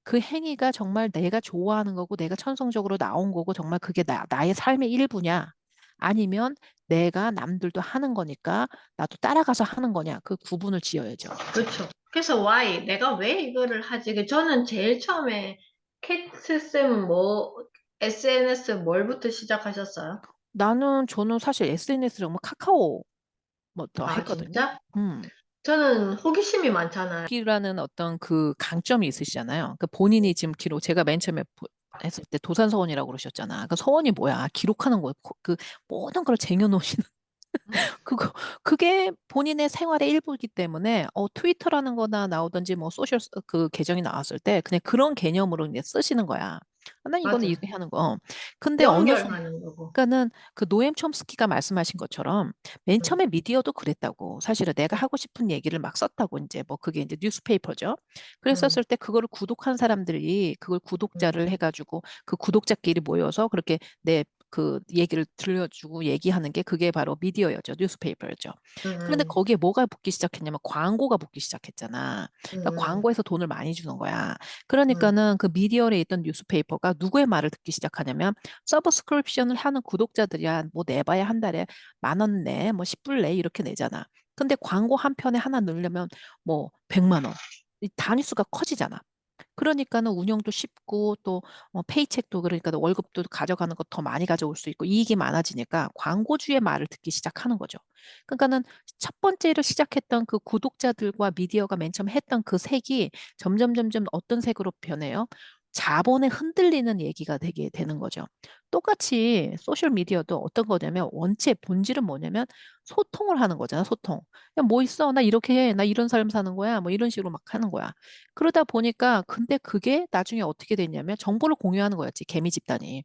그 행위가 정말 내가 좋아하는 거고 내가 천성적으로 나온 거고 정말 그게 나의 삶의 일부냐 아니면 내가 남들도 하는 거니까 나도 따라가서 하는 거냐 그 구분을 지어야죠. 그렇죠. 그래서 why? 내가 왜 이거를 하지? 저는 제일 처음에 캣쌤 뭐 SNS 뭘부터 시작하셨어요? 저는 사실 SNS를 뭐 카카오 뭐더 아, 했거든요. 진짜? 음. 저는 호기심이 많잖아요. 기라는 어떤 그 강점이 있으시잖아요. 그 본인이 지금 기록, 제가 맨 처음에 했을 때 도산서원이라고 그러셨잖아. 그 서원이 뭐야? 기록하는 거, 그 모든 걸 쟁여놓으시는 그거, 그게 본인의 생활의 일부이기 때문에, 트위터라는 거나 나오든지 뭐 그 계정이 나왔을 때 그냥 그런 개념으로 이제 쓰시는 거야. 난 이거는 맞아. 이렇게 하는 거. 근데 연결하는 거고. 그러니까는 그 노엠 촘스키가 말씀하신 것처럼 맨 응, 처음에 미디어도 그랬다고. 사실은 내가 하고 싶은 얘기를 막 썼다고 이제 뭐 그게 이제 뉴스페이퍼죠. 응, 그랬었을 때 그거를 구독한 사람들이 그걸 응, 구독자를 해가지고 그 구독자끼리 모여서 그렇게 내 그 얘기를 들려주고 얘기하는 게 그게 바로 미디어였죠. 뉴스페이퍼였죠. 그런데 응, 거기에 뭐가 붙기 시작했냐면 광고가 붙기 시작했잖아. 그러니까 응, 광고에서 돈을 많이 주는 거야. 응, 그러니까는 그 미디어에 있던 뉴스페이퍼가 누구의 말을 듣기 시작하냐면 서브스크립션을 하는 구독자들이야 뭐 내봐야 한 달에 10,000원 내, 뭐 10불 내 이렇게 내잖아. 근데 광고 한 편에 하나 넣으려면 뭐 100만 원. 이 단위수가 커지잖아. 그러니까는 운영도 쉽고 또 페이첵도 그러니까 월급도 가져가는 것 더 많이 가져올 수 있고 이익이 많아지니까 광고주의 말을 듣기 시작하는 거죠. 그러니까는 첫 번째로 시작했던 그 구독자들과 미디어가 맨 처음 했던 그 색이 점점 점점 어떤 색으로 변해요? 자본에 흔들리는 얘기가 되게 되는 거죠. 똑같이 소셜 미디어도 어떤 거냐면 원체 본질은 뭐냐면 소통을 하는 거잖아, 소통. 야, 뭐 있어? 나 이렇게 해. 나 이런 삶 사는 거야. 뭐 이런 식으로 막 하는 거야. 그러다 보니까 근데 그게 나중에 어떻게 됐냐면 정보를 공유하는 거였지. 개미 집단이.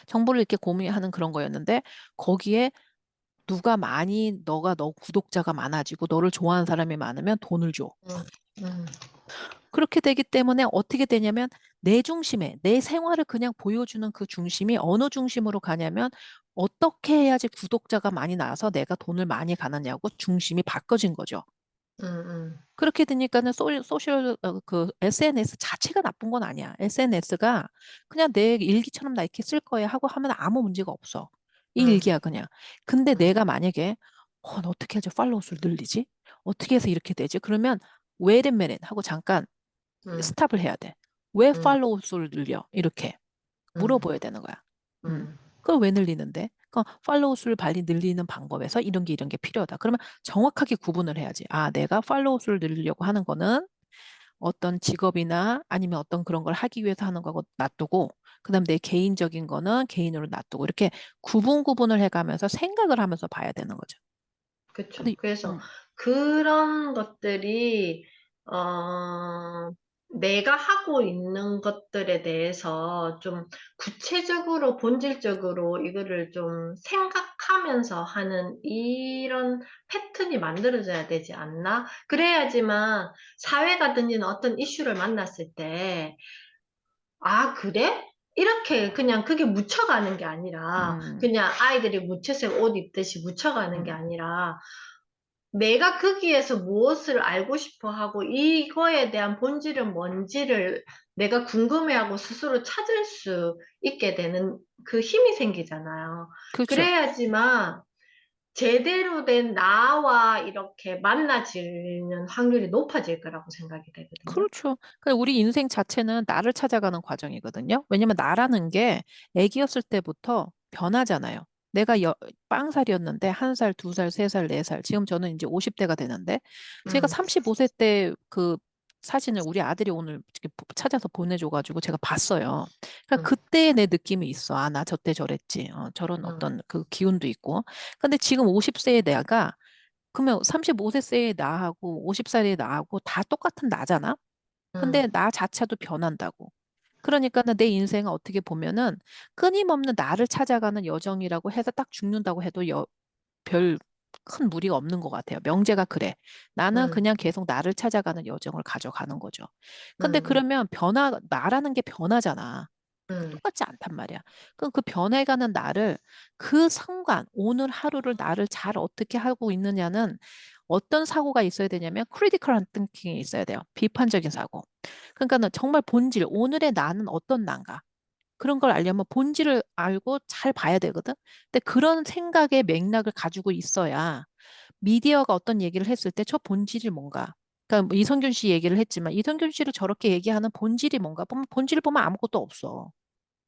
정보를 이렇게 공유하는 그런 거였는데 거기에 누가 많이 너 구독자가 많아지고 너를 좋아하는 사람이 많으면 돈을 줘. 응, 응, 그렇게 되기 때문에 어떻게 되냐면 내 중심에 내 생활을 그냥 보여주는 그 중심이 어느 중심으로 가냐면 어떻게 해야지 구독자가 많이 나와서 내가 돈을 많이 가느냐고 중심이 바꿔진 거죠. 응, 응, 그렇게 되니까는 소셜 그 SNS 자체가 나쁜 건 아니야. SNS가 그냥 내 일기처럼 나 이렇게 쓸 거야 하고 하면 아무 문제가 없어. 이 응, 일기야 그냥. 근데 응, 내가 만약에 나 어떻게 해야지 팔로워 수를 늘리지? 어떻게 해서 이렇게 되지? 그러면 wait a minute 하고 잠깐 응, 스탑을 해야 돼. 왜 응, 팔로워 수를 늘려? 이렇게 응, 물어봐야 되는 거야. 음. 응. 그걸 왜 늘리는데? 그러니까 팔로워 수를 빨리 늘리는 방법에서 이런 게 필요하다. 그러면 정확하게 구분을 해야지. 아, 내가 팔로워 수를 늘리려고 하는 거는 어떤 직업이나 아니면 어떤 그런 걸 하기 위해서 하는 거고 놔두고 그다음 내 개인적인 거는 개인으로 놔두고 이렇게 구분을 해가면서 생각을 하면서 봐야 되는 거죠. 그쵸. 근데 그래서 그런 것들이, 어, 내가 하고 있는 것들에 대해서 좀 구체적으로, 본질적으로 이거를 좀 생각하면서 하는 이런 패턴이 만들어져야 되지 않나? 그래야지만 사회가 던지는 어떤 이슈를 만났을 때, 아, 그래? 이렇게 그냥 그게 묻혀가는 게 아니라, 음, 그냥 아이들이 무채색 옷 입듯이 묻혀가는 게 음, 아니라, 내가 거기에서 무엇을 알고 싶어 하고 이거에 대한 본질은 뭔지를 내가 궁금해하고 스스로 찾을 수 있게 되는 그 힘이 생기잖아요. 그렇죠. 그래야지만 제대로 된 나와 이렇게 만나지는 확률이 높아질 거라고 생각이 되거든요. 그렇죠. 그러니까 우리 인생 자체는 나를 찾아가는 과정이거든요. 왜냐면 나라는 게 아기였을 때부터 변하잖아요. 내가 빵살이었는데 1살, 2살, 3살, 4살. 지금 저는 이제 50대가 되는데 제가 음, 35세 때 그 사진을 우리 아들이 오늘 이렇게 찾아서 보내줘가지고 제가 봤어요. 그러니까 음, 그때의 내 느낌이 있어. 아, 나 저때 저랬지. 저런 음, 어떤 그 기운도 있고. 근데 지금 50세의 내가 그러면 35세의 나하고 50살의 나하고 다 똑같은 나잖아? 근데 음, 나 자체도 변한다고. 그러니까는 내 인생은 어떻게 보면은 끊임없는 나를 찾아가는 여정이라고 해서 딱 죽는다고 해도 별 큰 무리가 없는 것 같아요. 명제가 그래. 나는 음, 그냥 계속 나를 찾아가는 여정을 가져가는 거죠. 근데 음, 그러면 나라는 게 변하잖아. 음, 똑같지 않단 말이야. 그럼 그 변해가는 나를 그 순간, 오늘 하루를 나를 잘 어떻게 하고 있느냐는 어떤 사고가 있어야 되냐면 크리티컬한 띵킹이 있어야 돼요. 비판적인 사고. 그러니까는 정말 본질, 오늘의 나는 어떤 나인가. 그런 걸 알려면 본질을 알고 잘 봐야 되거든. 근데 그런 생각의 맥락을 가지고 있어야 미디어가 어떤 얘기를 했을 때 저 본질이 뭔가. 그러니까 뭐 이성균 씨 얘기를 했지만 이성균 씨를 저렇게 얘기하는 본질이 뭔가 보면 본질을 보면 아무것도 없어.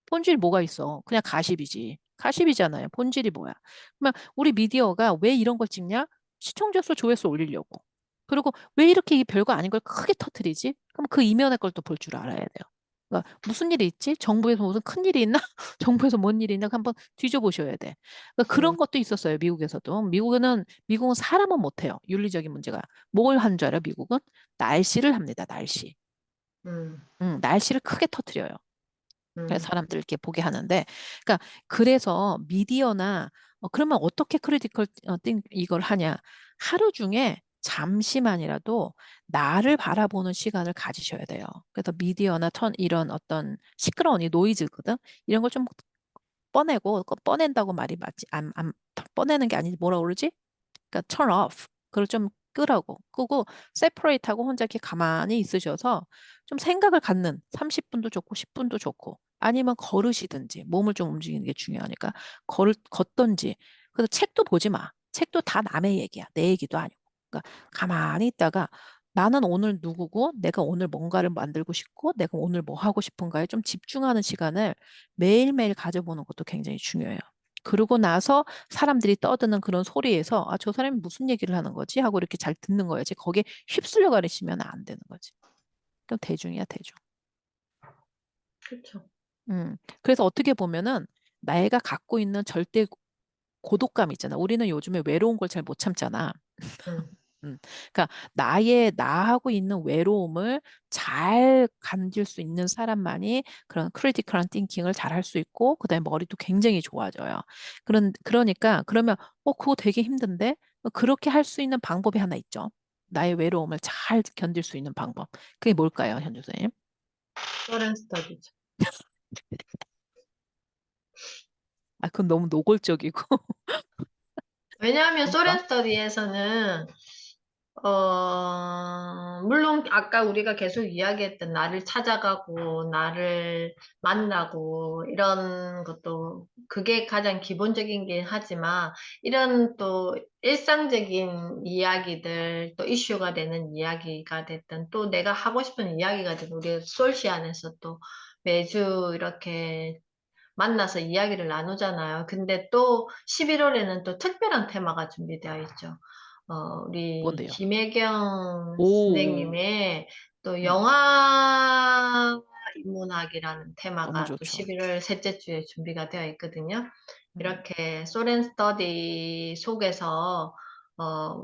본질이 뭐가 있어? 그냥 가십이지. 가십이잖아요. 본질이 뭐야? 그러면 우리 미디어가 왜 이런 걸 찍냐? 시청자 수, 조회수 올리려고. 그리고 왜 이렇게 이 별거 아닌 걸 크게 터뜨리지? 그럼 그 이면의 걸 또 볼 줄 알아야 돼요. 그러니까 무슨 일이 있지? 정부에서 무슨 큰 일이 있나? 정부에서 뭔 일이 있나? 한번 뒤져보셔야 돼. 그러니까 음, 그런 것도 있었어요. 미국에서도. 미국은 사람은 못해요. 윤리적인 문제가. 뭘 한 줄 알아? 미국은? 날씨를 합니다. 날씨. 음, 날씨를 크게 터뜨려요. 그래서 음, 사람들 이렇게 보게 하는데, 그러니까 그래서 미디어나 그러면 어떻게 크리티컬 이걸 하냐? 하루 중에 잠시만이라도 나를 바라보는 시간을 가지셔야 돼요. 그래서 미디어나 이런 어떤 시끄러운 이 노이즈거든. 이런 걸 좀 꺼내고 꺼낸다고 말이 맞지? 안 꺼내는 게 아니지 뭐라 그러지? 그러니까 turn off. 그걸 좀 끄라고. 끄고 separate 하고 혼자 이렇게 가만히 있으셔서 좀 생각을 갖는 30분도 좋고 10분도 좋고 아니면 걸으시든지 몸을 좀 움직이는 게 중요하니까 걷던지. 그래서 책도 보지 마. 책도 다 남의 얘기야. 내 얘기도 아니고. 그러니까 가만히 있다가 나는 오늘 누구고 내가 오늘 뭔가를 만들고 싶고 내가 오늘 뭐 하고 싶은가에 좀 집중하는 시간을 매일매일 가져보는 것도 굉장히 중요해요. 그러고 나서 사람들이 떠드는 그런 소리에서 아, 저 사람이 무슨 얘기를 하는 거지? 하고 이렇게 잘 듣는 거야지. 거기에 휩쓸려 가시면 안 되는 거지. 그럼 대중이야, 대중. 그렇죠. 그래서 어떻게 보면은 내가 갖고 있는 절대 고독감 있잖아. 우리는 요즘에 외로운 걸 잘 못 참잖아. 음, 음. 그러니까 나하고 있는 외로움을 잘 감질 수 있는 사람만이 그런 크리티컬한 띵킹을 잘 할 수 있고, 그다음에 머리도 굉장히 좋아져요. 그러니까, 그러면, 그거 되게 힘든데? 그렇게 할 수 있는 방법이 하나 있죠. 나의 외로움을 잘 견딜 수 있는 방법. 그게 뭘까요, 현주 선생님? 소렌 스터디죠. 아, 그건 너무 노골적이고. 왜냐하면 소렌 뭔가? 스터디에서는 물론 아까 우리가 계속 이야기했던 나를 찾아가고 나를 만나고 이런 것도 그게 가장 기본적이긴 하지만 이런 또 일상적인 이야기들 또 이슈가 되는 이야기가 됐든 또 내가 하고 싶은 이야기가 되든 우리 솔시 안에서 또 매주 이렇게 만나서 이야기를 나누잖아요. 근데 또 11월에는 또 특별한 테마가 준비되어 있죠. 우리 뭔데요? 김혜경 오, 선생님의 또 음, 영화 인문학이라는 너무 테마가 또 좋죠. 11월 셋째 주에 준비가 되어 있거든요. 음. 이렇게 소렌 스터디 속에서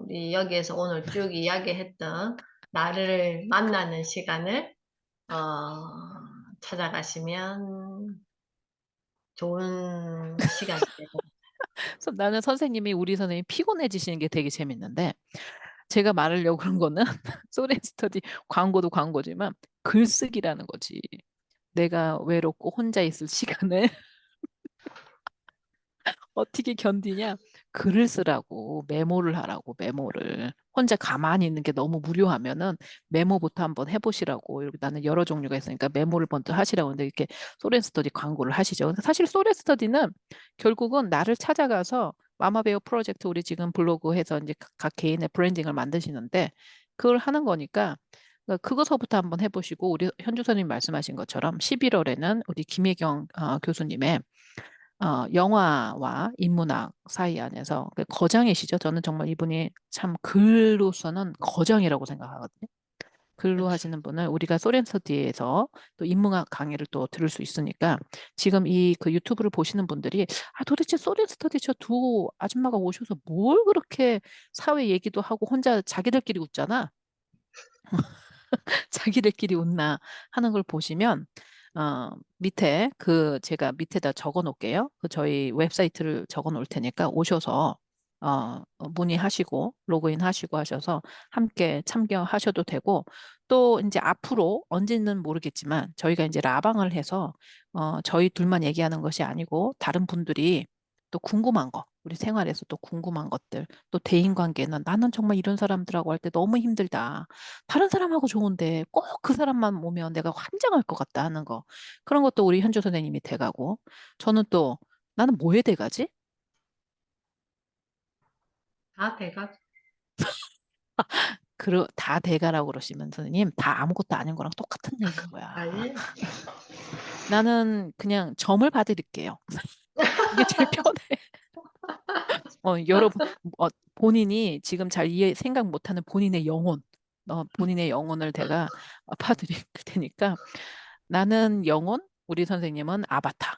우리 여기에서 오늘 쭉 이야기했던 나를 만나는 시간을 어, 찾아가시면 좋은 시간이 될 것 같아요. 그래서 나는 선생님이 우리 선생님이 피곤해지시는 게 되게 재밌는데 제가 말하려고 그런 거는 소렌 스터디 광고도 광고지만 글쓰기라는 거지. 내가 외롭고 혼자 있을 시간을 어떻게 견디냐? 글을 쓰라고, 메모를 하라고, 메모를. 혼자 가만히 있는 게 너무 무료하면은 메모부터 한번 해보시라고. 이렇게 나는 여러 종류가 있으니까 메모를 먼저 하시라고. 근데 이렇게 소렌 스터디 광고를 하시죠. 근데 사실 소렌 스터디는 결국은 나를 찾아가서 마마베어 프로젝트 우리 지금 블로그 해서 이제 각 개인의 브랜딩을 만드시는데 그걸 하는 거니까 그거서부터 한번 해보시고 우리 현주 선생님 말씀하신 것처럼 11월에는 우리 김혜경 교수님의 영화와 인문학 사이 안에서 그 거장이시죠. 저는 정말 이분이 참 글로서는 거장이라고 생각하거든요. 글로 그치. 하시는 분은 우리가 소렌 스터디에서 또 인문학 강의를 또 들을 수 있으니까 지금 이 그 유튜브를 보시는 분들이 도대체 소렌 스터디 저 두 아줌마가 오셔서 뭘 그렇게 사회 얘기도 하고 혼자 자기들끼리 웃잖아. 자기들끼리 웃나 하는 걸 보시면 밑에 제가 밑에다 적어 놓을게요. 그 저희 웹사이트를 적어 놓을 테니까 오셔서 문의하시고 로그인 하시고 하셔서 함께 참여하셔도 되고 또 이제 앞으로 언제는 모르겠지만 저희가 이제 라방을 해서 저희 둘만 얘기하는 것이 아니고 다른 분들이 또 궁금한 거 우리 생활에서 또 궁금한 것들 또 대인관계는 나는 정말 이런 사람들하고 할 때 너무 힘들다. 다른 사람하고 좋은데 꼭 그 사람만 오면 내가 환장할 것 같다 하는 거. 그런 것도 우리 현주 선생님이 돼가고. 저는 또 나는 뭐에 돼가지? 다 돼가. 다 돼가라고 그러시면 선생님 다 아무것도 아닌 거랑 똑같은 얘기인 거야. 아니, 나는 그냥 점을 봐드릴게요. 그게 제일 편해. 여러분, 본인이 지금 잘 생각 못하는 본인의 영혼, 본인의 영혼을 제가 파드릴 테니까 나는 영혼, 우리 선생님은 아바타.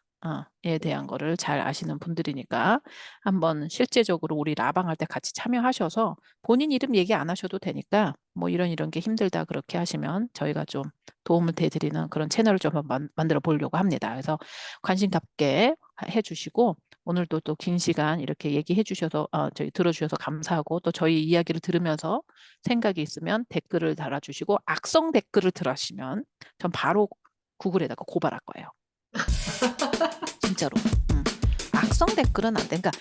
에 대한 거를 잘 아시는 분들이니까 한번 실제적으로 우리 라방할 때 같이 참여하셔서 본인 이름 얘기 안 하셔도 되니까 뭐 이런 게 힘들다 그렇게 하시면 저희가 좀 도움을 대드리는 그런 채널을 좀 한번 만들어 보려고 합니다. 그래서 관심 갖게 해주시고 오늘도 또 긴 시간 이렇게 얘기해 주셔서 저희 들어주셔서 감사하고 또 저희 이야기를 들으면서 생각이 있으면 댓글을 달아주시고 악성 댓글을 들으시면 전 바로 구글에다가 고발할 거예요. 진짜로. 악성 댓글은 안 돼. 그러니까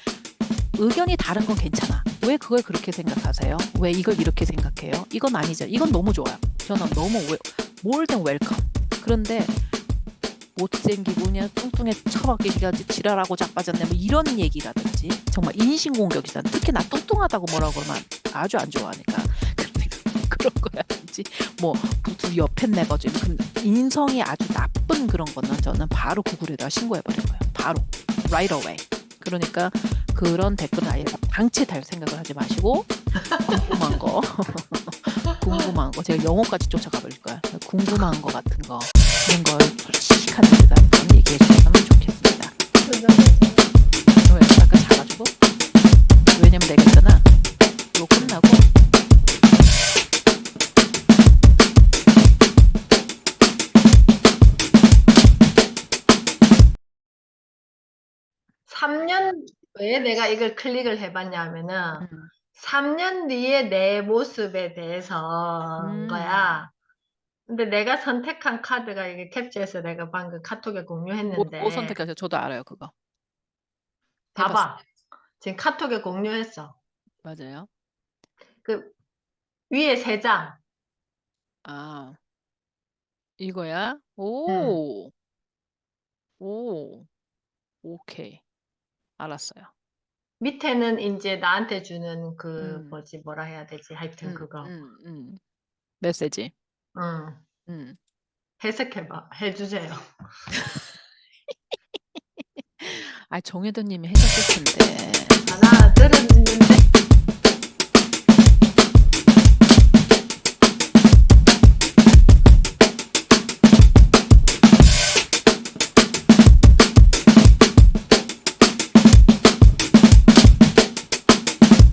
의견이 다른 건 괜찮아. 왜 그걸 그렇게 생각하세요? 왜 이걸 이렇게 생각해요? 이건 아니죠. 이건 너무 좋아요. 저는 너무 more than welcome. 그런데 못생기고 그냥 뚱뚱해 처박기가 지랄하고 자빠졌네 뭐 이런 얘기라든지 정말 인신공격이잖아. 특히 나 뚱뚱하다고 뭐라고 그러면 아주 안 좋아하니까 그런 거야든지 뭐 두 옆에 내가지고 인성이 아주 나쁜 그런 거는 저는 바로 구글에다 신고해버릴 거예요. 바로 right away. 그러니까 그런 댓글은 아예 방치 달 생각을 하지 마시고 궁금한 거 궁금한 거 제가 영어까지 쫓아가 버릴 거야. 궁금한 거 같은 거 그런 걸 솔직한 데다 한번 얘기해 주셨으면 좋겠습니다. 왜 아까 자가지고 왜냐면 내가 있잖아. 이거 끝나고 3년, 왜 내가 이걸 클릭을 해봤냐면은, 음, 3년 뒤에 내 모습에 대해서인 음, 거야. 근데 내가 선택한 카드가 이게 캡처해서 내가 방금 카톡에 뭐 공유했는데, 선택하세요? 저도 알아요 그거. 해봤어요. 봐봐. 지금 카톡에 공유했어. 맞아요. 그 위에 세 장. 아 이거야? 응. 오, 오케이. 알았어요. 밑에는 이제 나한테 주는 그 음, 뭐지, 뭐라 해야 되지? 하여튼 음, 그거. 메시지. 응. 음. 해석해봐. 해주세요. 정혜도님이 해줬을 텐데. 나 들었는데.